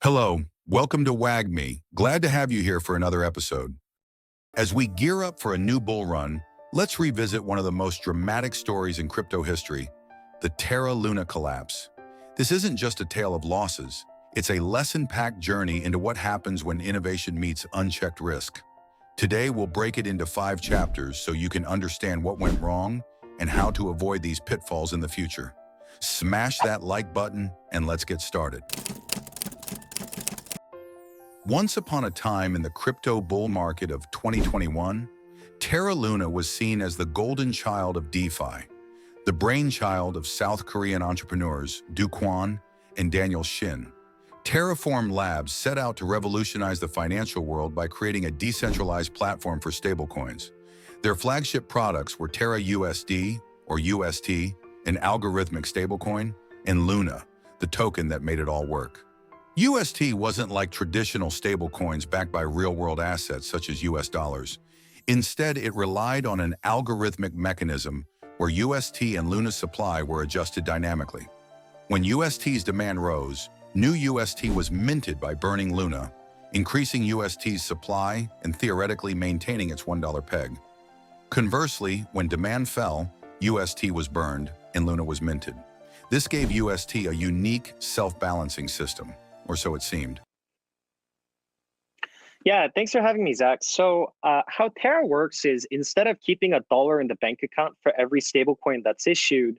Hello, welcome to WAGMI. Glad to have you here for another episode. As we gear up for a new bull run, let's revisit one of the most dramatic stories in crypto history, the Terra Luna collapse. This isn't just a tale of losses, it's a lesson-packed journey into what happens when innovation meets unchecked risk. Today, we'll break it into 5 chapters so you can understand what went wrong and how to avoid these pitfalls in the future. Smash that like button and let's get started. Once upon a time in the crypto bull market of 2021, Terra Luna was seen as the golden child of DeFi, the brainchild of South Korean entrepreneurs Do Kwon and Daniel Shin. Terraform Labs set out to revolutionize the financial world by creating a decentralized platform for stablecoins. Their flagship products were Terra USD, or UST, an algorithmic stablecoin, and Luna, the token that made it all work. UST wasn't like traditional stablecoins backed by real-world assets such as US dollars. Instead, it relied on an algorithmic mechanism where UST and Luna's supply were adjusted dynamically. When UST's demand rose, new UST was minted by burning Luna, increasing UST's supply and theoretically maintaining its $1 peg. Conversely, when demand fell, UST was burned and Luna was minted. This gave UST a unique self-balancing system, or so it seemed. Yeah, thanks for having me, Zach. So how Terra works is instead of keeping a dollar in the bank account for every stablecoin that's issued,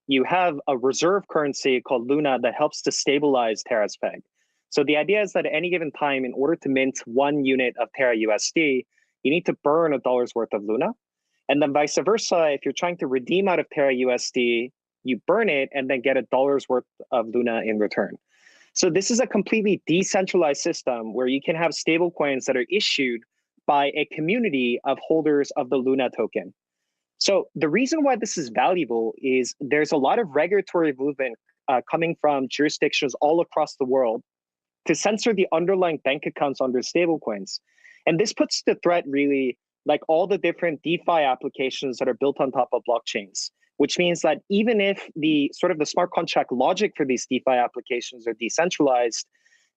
you have a reserve currency called Luna that helps to stabilize Terra's peg. So the idea is that at any given time, in order to mint 1 unit of Terra USD, you need to burn a dollar's worth of Luna. And then vice versa, if you're trying to redeem out of Terra USD, you burn it and then get a dollar's worth of Luna in return. So this is a completely decentralized system where you can have stablecoins that are issued by a community of holders of the Luna token. So the reason why this is valuable is there's a lot of regulatory movement coming from jurisdictions all across the world to censor the underlying bank accounts under stablecoins. And this puts to threat really like all the different DeFi applications that are built on top of blockchains, which means that even if the smart contract logic for these DeFi applications are decentralized,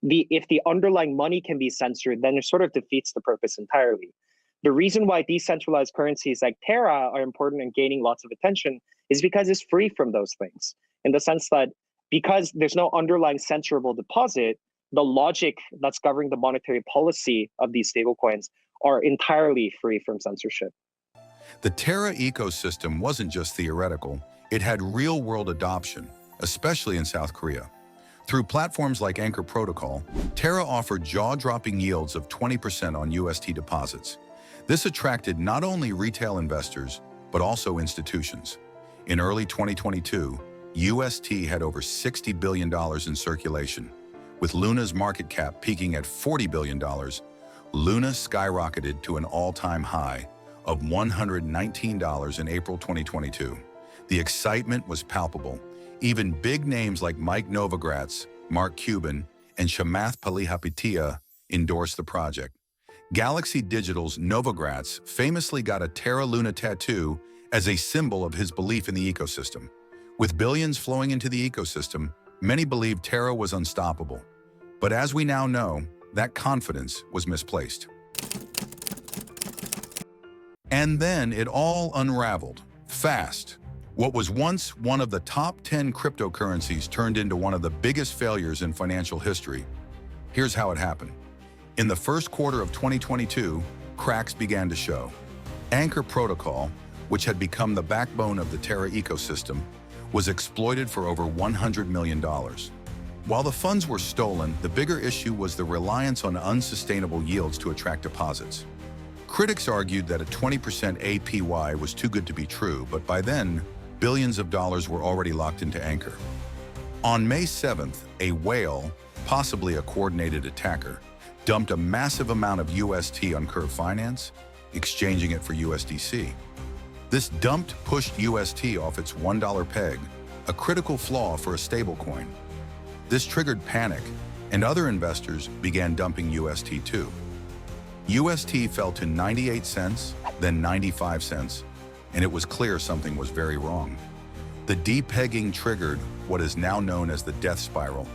if the underlying money can be censored, then it sort of defeats the purpose entirely. The reason why decentralized currencies like Terra are important and gaining lots of attention is because it's free from those things, in the sense that because there's no underlying censorable deposit, the logic that's governing the monetary policy of these stablecoins are entirely free from censorship. The Terra ecosystem wasn't just theoretical, it had real-world adoption, especially in South Korea. Through platforms like Anchor Protocol, Terra offered jaw-dropping yields of 20% on UST deposits. This attracted not only retail investors, but also institutions. In early 2022, UST had over $60 billion in circulation. With Luna's market cap peaking at $40 billion, Luna skyrocketed to an all-time high of $119 in April 2022. The excitement was palpable. Even big names like Mike Novogratz, Mark Cuban, and Chamath Palihapitiya endorsed the project. Galaxy Digital's Novogratz famously got a Terra Luna tattoo as a symbol of his belief in the ecosystem. With billions flowing into the ecosystem, many believed Terra was unstoppable. But as we now know, that confidence was misplaced. And then it all unraveled, fast. What was once one of the top 10 cryptocurrencies turned into one of the biggest failures in financial history. Here's how it happened. In the first quarter of 2022, cracks began to show. Anchor Protocol, which had become the backbone of the Terra ecosystem, was exploited for over $100 million. While the funds were stolen, the bigger issue was the reliance on unsustainable yields to attract deposits. Critics argued that a 20% APY was too good to be true, but by then, billions of dollars were already locked into Anchor. On May 7th, a whale, possibly a coordinated attacker, dumped a massive amount of UST on Curve Finance, exchanging it for USDC. This dump pushed UST off its $1 peg, a critical flaw for a stablecoin. This triggered panic, and other investors began dumping UST too. UST fell to 98 cents, then 95 cents, and it was clear something was very wrong. The depegging triggered what is now known as the death spiral.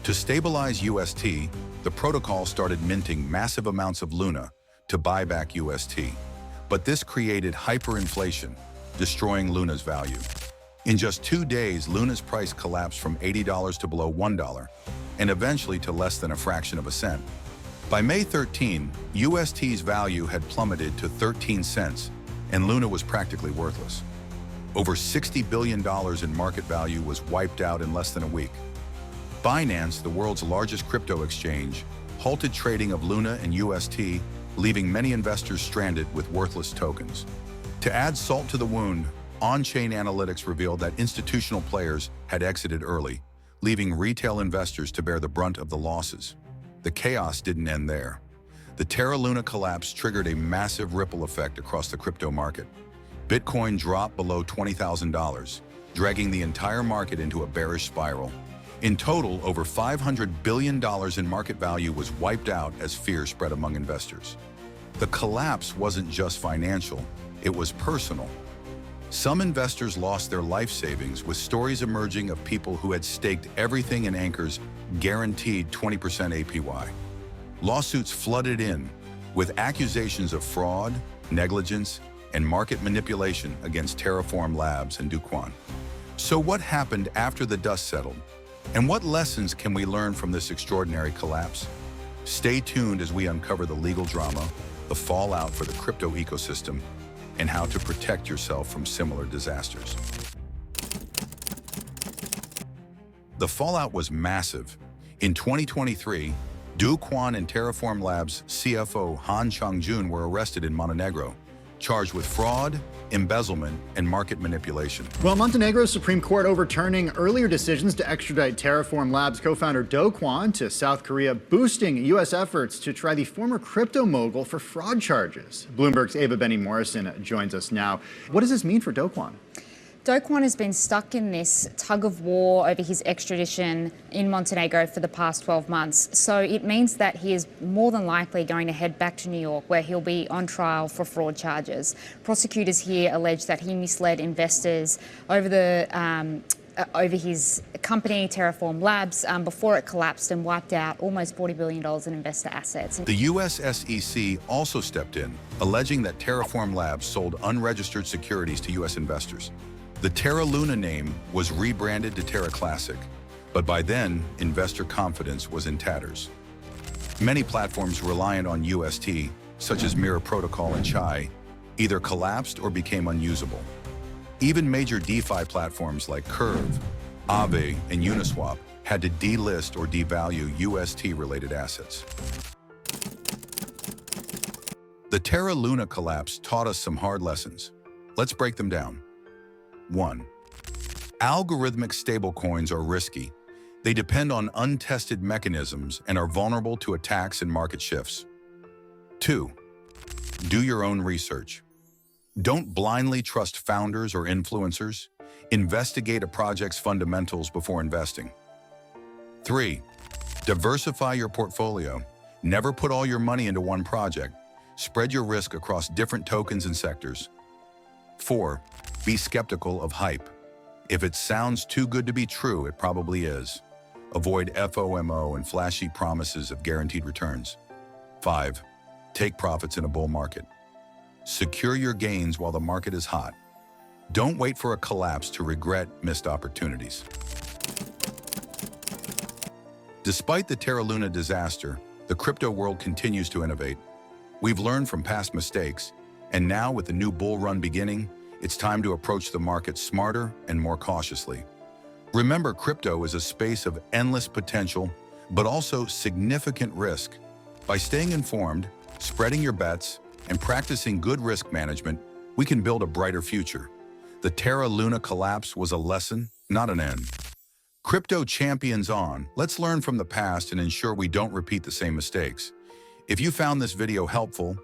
To stabilize UST, the protocol started minting massive amounts of Luna to buy back UST. But this created hyperinflation, destroying Luna's value. In just 2 days, Luna's price collapsed from $80 to below $1, and eventually to less than a fraction of a cent. By May 13, UST's value had plummeted to 13 cents, and Luna was practically worthless. Over $60 billion in market value was wiped out in less than a week. Binance, the world's largest crypto exchange, halted trading of Luna and UST, leaving many investors stranded with worthless tokens. To add salt to the wound, on-chain analytics revealed that institutional players had exited early, leaving retail investors to bear the brunt of the losses. The chaos didn't end there. The Terra Luna collapse triggered a massive ripple effect across the crypto market. Bitcoin dropped below $20,000, dragging the entire market into a bearish spiral. In total, over $500 billion in market value was wiped out as fear spread among investors. The collapse wasn't just financial, it was personal. Some investors lost their life savings, with stories emerging of people who had staked everything in Anchor's guaranteed 20% APY. Lawsuits flooded in, with accusations of fraud, negligence, and market manipulation against Terraform Labs and Do Kwon. So what happened after the dust settled? And what lessons can we learn from this extraordinary collapse? Stay tuned as we uncover the legal drama, the fallout for the crypto ecosystem, and how to protect yourself from similar disasters. The fallout was massive. In 2023, Do Kwon and Terraform Labs CFO Han Chang-jun were arrested in Montenegro, charged with fraud, embezzlement, and market manipulation. Well, Montenegro's Supreme Court overturning earlier decisions to extradite Terraform Labs co-founder Do Kwon to South Korea, boosting U.S. efforts to try the former crypto mogul for fraud charges. Bloomberg's Ava Benny Morrison joins us now. What does this mean for Do Kwon? Do Kwon has been stuck in this tug of war over his extradition in Montenegro for the past 12 months. So it means that he is more than likely going to head back to New York, where he'll be on trial for fraud charges. Prosecutors here allege that he misled investors over his company, Terraform Labs, before it collapsed and wiped out almost $40 billion in investor assets. The U.S. SEC also stepped in, alleging that Terraform Labs sold unregistered securities to U.S. investors. The Terra Luna name was rebranded to Terra Classic, but by then, investor confidence was in tatters. Many platforms reliant on UST, such as Mirror Protocol and Chai, either collapsed or became unusable. Even major DeFi platforms like Curve, Aave, and Uniswap had to delist or devalue UST-related assets. The Terra Luna collapse taught us some hard lessons. Let's break them down. 1. Algorithmic stablecoins are risky. They depend on untested mechanisms and are vulnerable to attacks and market shifts. 2. Do your own research. Don't blindly trust founders or influencers. Investigate a project's fundamentals before investing. 3. Diversify your portfolio. Never put all your money into one project. Spread your risk across different tokens and sectors. 4. Be skeptical of hype. If it sounds too good to be true, it probably is. Avoid FOMO and flashy promises of guaranteed returns. 5. Take profits in a bull market. Secure your gains while the market is hot. Don't wait for a collapse to regret missed opportunities. Despite the Terra Luna disaster, the crypto world continues to innovate. We've learned from past mistakes, and now with the new bull run beginning, it's time to approach the market smarter and more cautiously. Remember, crypto is a space of endless potential, but also significant risk. By staying informed, spreading your bets, and practicing good risk management, we can build a brighter future. The Terra Luna collapse was a lesson, not an end. Crypto champions on, let's learn from the past and ensure we don't repeat the same mistakes. If you found this video helpful,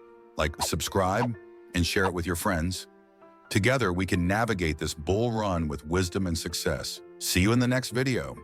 subscribe and share it with your friends. Together, we can navigate this bull run with wisdom and success. See you in the next video.